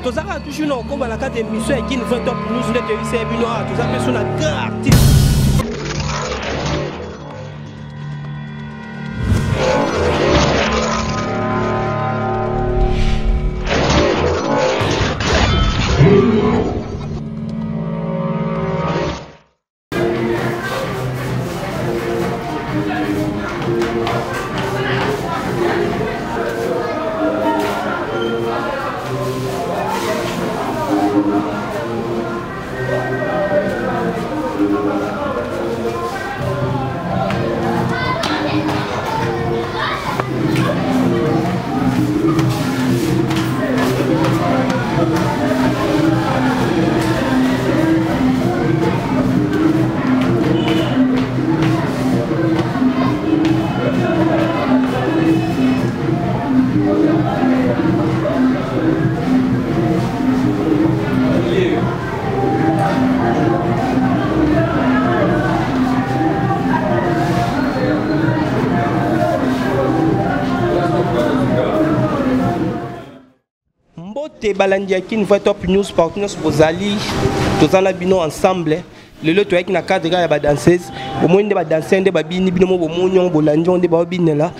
Tous ça toujours non comme la carte d'émission qui nous fait top news net et c'est bino tout ça personne a grand artiste. Balandia qui nous fait top news partenaires Bozali tous en bino ensemble le lot avec na cadre ya ba danseuse au moins de ba danser de ba bini bino mo monyon bolandion de ba bini là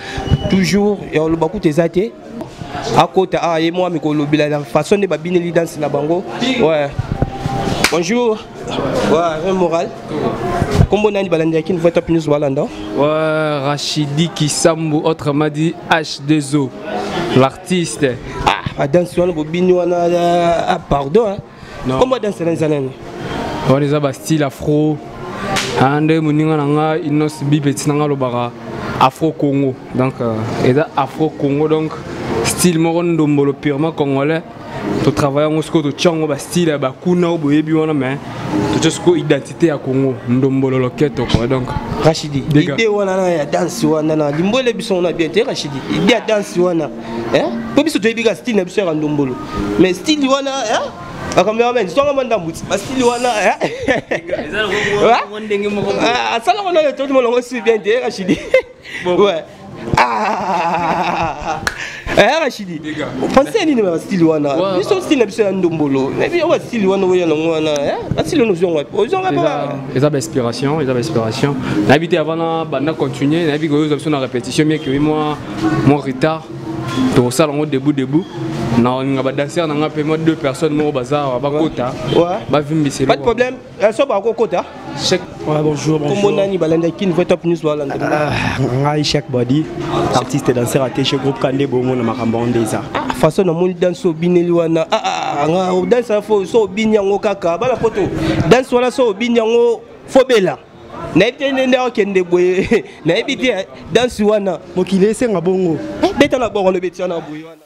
toujours et on le baku tezate à côté et moi mi ko lobila la façon de ba bini li danse na bango ouais bonjour ouais un moral comment nani Balandia qui nous fait top news Walanda ouais Rachidi Kisambu autrement dit H2O l'artiste. Danse wana bobini wana pardon hein. Comment danser dans les on les a style afro ande muninga nanga inos bibeti nanga lobara afro Congo donc et afro Congo donc style morondombolo purement congolais to travailler en sco to tchango ba style ba kuna boyebi wana mais to jusqu'au identité à Congo ndombolo loketo quoi donc Rachidi idée wana ya danse wana na limbole biso na bien te Rachidi idée ya danse wana hein po biso to yebiga style na biso ya ndombolo mais style wana hein akameraman songa mandambuti ba style wana hein asala wana le tout molongo si bien te Rachidi ouais Rachidi pensez ni na style wana biso style na biso ya ndombolo na biso style wana oya na wana hein style no zonga ozonga pas ils ont inspiration n'habiter avant na banda continuer na biso biso na répétition mais que moi mon retard to ça on debout na ba danser na ngape moi deux personnes mo bazar ba kota ba vimbiselo pas de problème so ba kota check ouais bonjour comment nani Balandia qui nous fait top news Walanda ngai check body artiste et danseur à chez groupe Kande bongo na makambo ndeza façon na mon danse bineli wana nga danse fo so binyango kaka bala poto danse wana so binyango fo bela na etende okende boye na ebite danse wana mokile senga bongo beta na bongo le betia na boye wana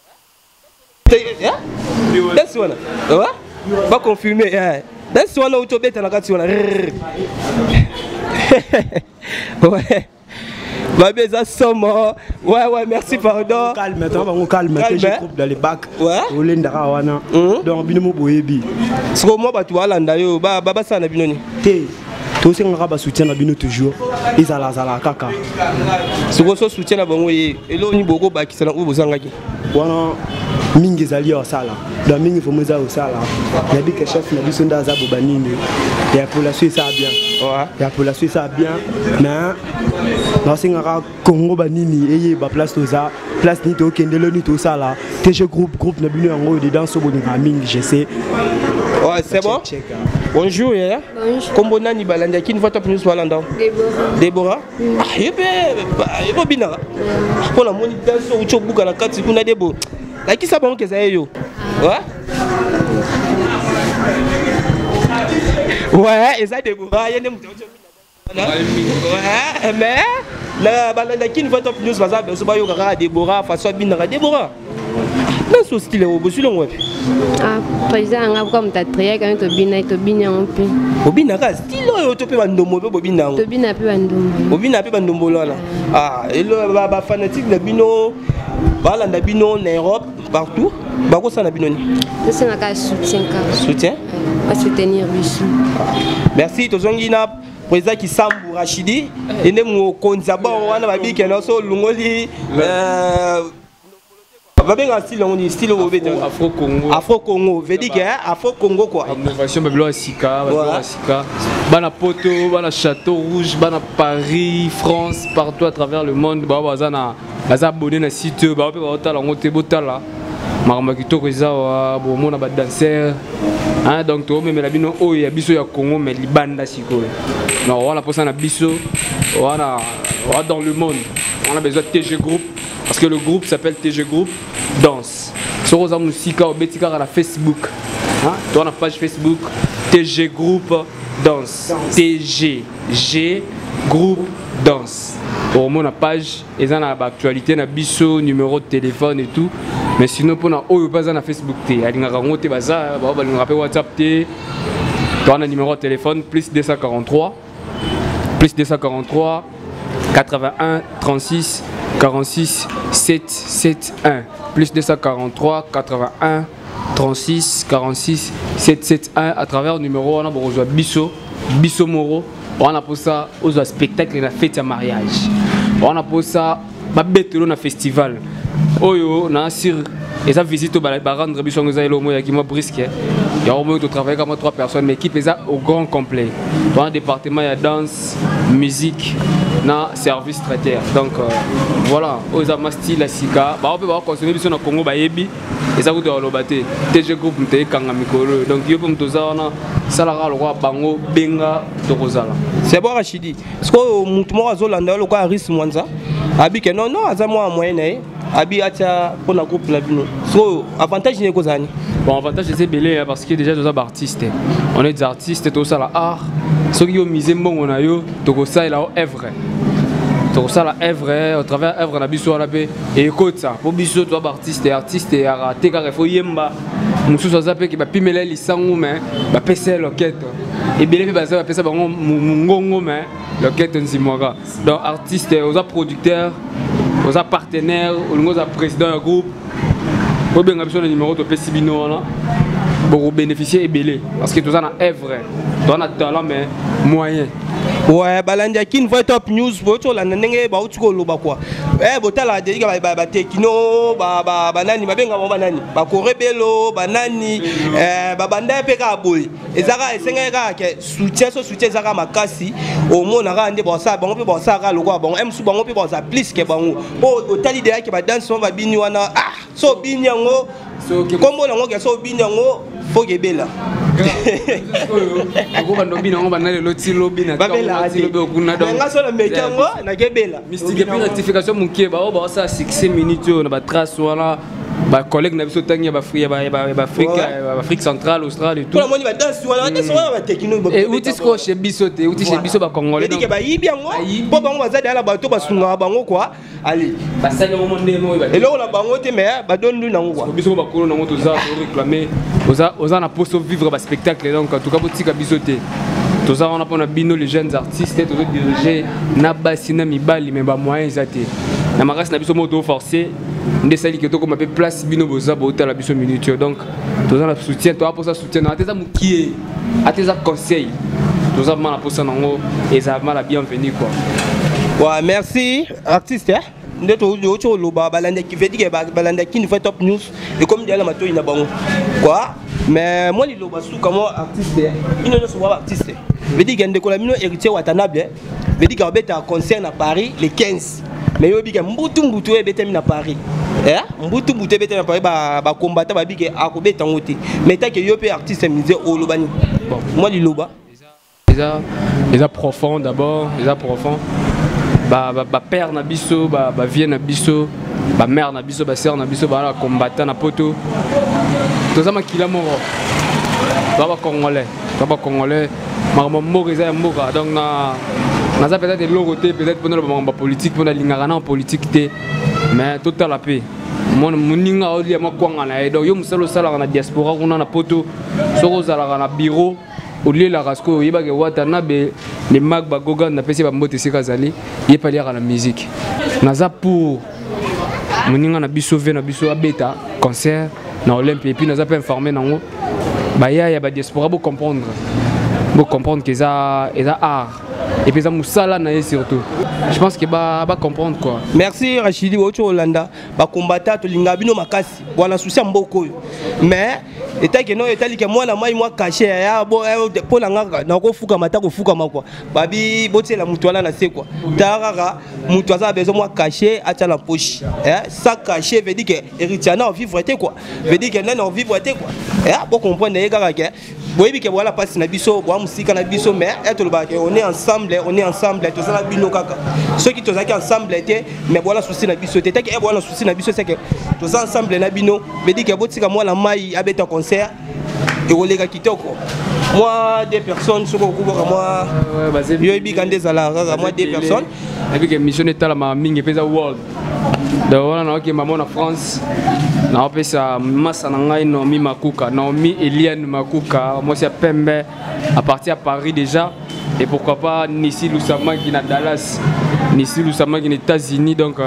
danse wana ba confirmer danse wana uto beta na kati wana ouais Babé ça somme ouais merci pardon calme toi on calme je coupe dans les bacs au lendara wana donc bino mo boyebi siko mo batu Walanda yo baba sana binoni te to senga ba soutien na bino toujours izala kaka siko so soutien na bango ye elo ni boko bakisa na ubozangaki wana mingi zali au sala dans mingi faut moza au sala na bi que chef na biso ndaza bobanini ya pour la Suisse ça bien ya pour la Suisse ça bien mais na singa Congo banini eye ba place toza place ni to kendelo ni to sala TG groupe na bino yango dedans so boninga mingi je sais ouais c'est bon bonjour ya kombo nani Balandia qui nous fait top news Walanda Déborah yebe bina pour la moni danse ucho buka na kati kuna debo la qui ça bon que ça yo ouais et ça Déborah yene muto ouais mais la Balandia qui nous fait top news baza so ba yo kaka Déborah façon bina Déborah dans ce style au bosulon ouais président nga comme ta trier quand to bina un peu bobina ka style oyo to pe bandombo pe bobina to bina pe bandombo là et le ba fanatique de bino Balanda bino en Europe partout bako sana bino ni c'est na ka soutien à soutenir Bisu merci to zongi na président Kisambu Rachidi ene mo konza ba wana babike na so lungoli babenga style on dit style au béton Afro Congo. Afro Congo veut dire que Afro Congo quoi. Innovation bablo sika, bablo sika. Bana poto, bana Château Rouge, bana Paris, France, partout à travers le monde. Ba bazana baza abonné na site ba pe ba otala ngote botala. Maramba kitoko ezawa bo mona ba danser. Hein donc to même la bino o ya biso ya Congo mais libanda siko. Non, on a posé na biso, on a dans le monde. On a besoin de TG Group parce que le groupe s'appelle TG Group Danse. Sur Rosa Musika au Betika à la Facebook. Hein? Tu as la page Facebook TG Group Danse. TG G Group Danse. Pour mon page, ils ont l'actualité, na biso, numéro de téléphone et tout. Mais sinon pour na oyo pas na Facebook té. Ali nga ngote baza, ba li rappel WhatsApp té. Tu as un numéro de téléphone plus 243 81 36 46 771 plus 243 81 36 46 771 à travers le numéro on a besoin Bisso Moro on a pour ça aux spectacles et la fête à mariage on a pour ça babetelo na festival oyo na sur et ça visite au rendre Bisso nous a l'homme qui m'a brisqué il y a au moins de travailler comme 3 personnes l'équipe est au grand complet dans un département il y a danse musique na service traiteur donc voilà aux amasti la sika ba on peut consommer biso na Congo ba yebi et ça coûte lobaté TG Group mté kanga mikolo donc yo pour mtoza na salara le roi bango benga tokozala c'est bon Rachidi est-ce que mutumo azolanda le quoi risque mwanza abi que non aza moi moyen abi atia pour na groupe na bino so avantage ni kozani bon avantage c'est belé parce que déjà nous sommes artistes on est des artistes tout ça la art ceux qui ont misé bon na yo to ça là œuvre tout ça la œuvre au travers œuvre na biso la paix et écoute ça pour biso toi artiste et araté car il faut yemba mususu zape ki ba pimela lisango mais ba pesa loquette et belé ba ça ba pesa bango mungongo mais loquette nzimwaka donc artiste aux producteurs aux partenaires aux président du groupe pour bien le numéro de Pessibino pour bénéficier et belé parce que tout ça na œuvre dans notre talent mais moyen ouais balandi kin voit top news boto la ndenge ba utuko loba quoi botala de ba tekino ba nani babenga ba nani ba korebelo ba nani ba banda peka boy ezaka esenga ke soutien zaka makasi au mona ka ande ba sa bango pe ba sa ka lokwa bango emsu bango pe ba sa plus ke bango o tali de ke ba dance ba bini wana so bini yango kombo nango ke so bini yango faut que bela mystique rectification mukie ba ba ça 6 minutes on ba trace wala ba collègue na biso tangi ba Afrique centrale Australie et tout tout le monde va danser wala ba techno et outi ko chez biso te outi chez biso ba congolais donc ba yibi yango po bango ba zali ala bato ba sunga bango quoi allez ba sali mo ndemo ba et là on a bango te mais ba dondu nango quoi biso ba kolo nango to za réclamer oza na poso vivre ba spectacle donc en tout cas botika biso te to za on a pona bino les jeunes artistes to diriger na basina mibali mais ba moyens zate na makas na biso moto forcé ndesali que to comme peu place bino boza bota la biso minute donc to za na soutien to pour ça soutien na teza mukie ateza conseil to za mala pour ça nango et ça mala bienvenue quoi. Ouais, merci artiste hein. Ndeto ocho loba balanda qui veut dire balanda qui nous fait top news et comme dia la mato ina bango quoi mais moi li loba sou comme artiste il ne se voit artiste veut dire gande ko la mino héritier Watanabe veut dire qu'obeta concert à Paris les 15 mais yo bika mbutu e beta na Paris mbutu e beta na Paris ba combattre ba bika akobeta ngote mais tant que yo pe artiste musée o lobani bon moi li loba déjà profond d'abord déjà profond ba père na biso ba vie na biso ba mère na biso ba sœur na biso ba combattant na poto tozama kila moro ba congolais marmo moriza mora donc na ça peut-être peut-être pour la politique pour la lingana en politique té mais total la paix mon ninga oli ma kwanga na donc yo musalo sala na diaspora kuna na poto soko zala na bureau oli la rasko yeba ke watana be les mag bagoga na pesi ba mbote sikazali yepa liaka na musique naza pour moninga na biso ve na biso abeta concert na Olympe et puis naza pas informé nango ba ya ba diaspora bo comprendre que ça art et puis ça musala na surtout je pense que va comprendre quoi. Merci Rachidi Wocho Hollanda. Ba combattant to linga bino makasi. Bona souci mboko. Mais état que non état que moi na mai moi caché ya bo pour la ngaka na ko fuka mata ko fuka makwa. Babi botela mutu wana na se quoi. Tarara mutu aza besoin moi caché acha na poche. Ça caché veut dire que héritier na vivre était quoi. Veut dire que na vivre était quoi. Pour comprendre les gars que boyebi ke voilà passe na biso bo musika na biso mais on est ensemble tous ça bino kaka ceux qui tous ensemble était mais voilà souci na biso tete que voilà souci na biso c'est que tous ensemble na bino me dit que botika moi na mai abeta concert et olega kitoko moi des personnes soko kuboka moi yoyebi kande zala moi des personnes et puis que mission est la mingi pesa world donc on a qui maman en France na pesa massa na ngai Naomi Makuka Naomi Eliane Makuka moi c'est Pembe à partir à Paris déjà et pourquoi pas Nissi Lusama qui est à Dallas Nissi Lusama qui est aux États-Unis donc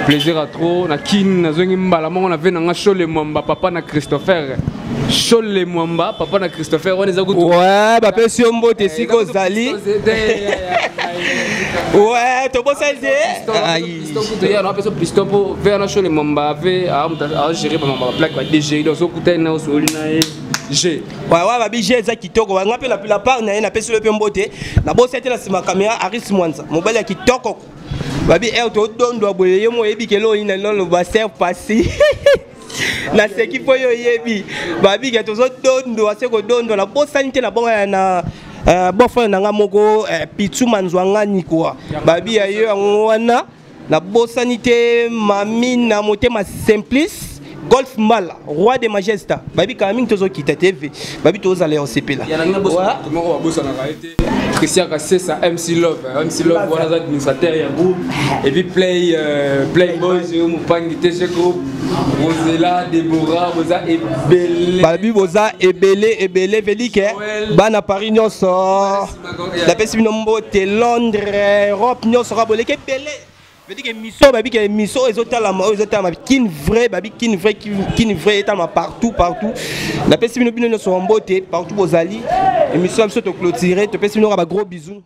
plaisir à trop na kin na zongi mbala on avait na Chole Mwamba papa na Christopher Chole Mwamba papa na Christopher on les a goûté ouais ba pe siombo te siko zali ouais to bossa piston ya na peso piston pour vers na Chole Mwamba avait à gérer ba mamba plaque ba DG donc so kuta na so lina G ouais ba bi G za kitoko wa ngape la part na peso le pembote na bossa te na sima caméra Aris Mwanza mobile ya kitoko babi to dondo boye yo mo yebi ke lo ina non lo ba ser passer na seki po yo yebi babi ke to zo dondo aseko dondo la bosanité na bonga na bofa na nga moko pitu manzwanga ni quoi babi ya yo wana na bosanité mami na motema simplice Golf Mal, roi des majestats. Babi Kaming tozo kita TV. Babi tozo aller au CP là. Christian Kassé ça MC Love voilà administrateur ya groupe et puis Playboy je mu pangi TG groupe Rosela Deborah Boza ebele Babi Boza ebele velike bana Paris nyonso la pesi binombo te Londres Europe nyonso raboleke belé. Je dis que miso babi que miso ezotala kin vrai babi kin vrai etama partout la pesi bino so mbote partout bozali et miso am so to clôturer to pesi bino ba gros bisous.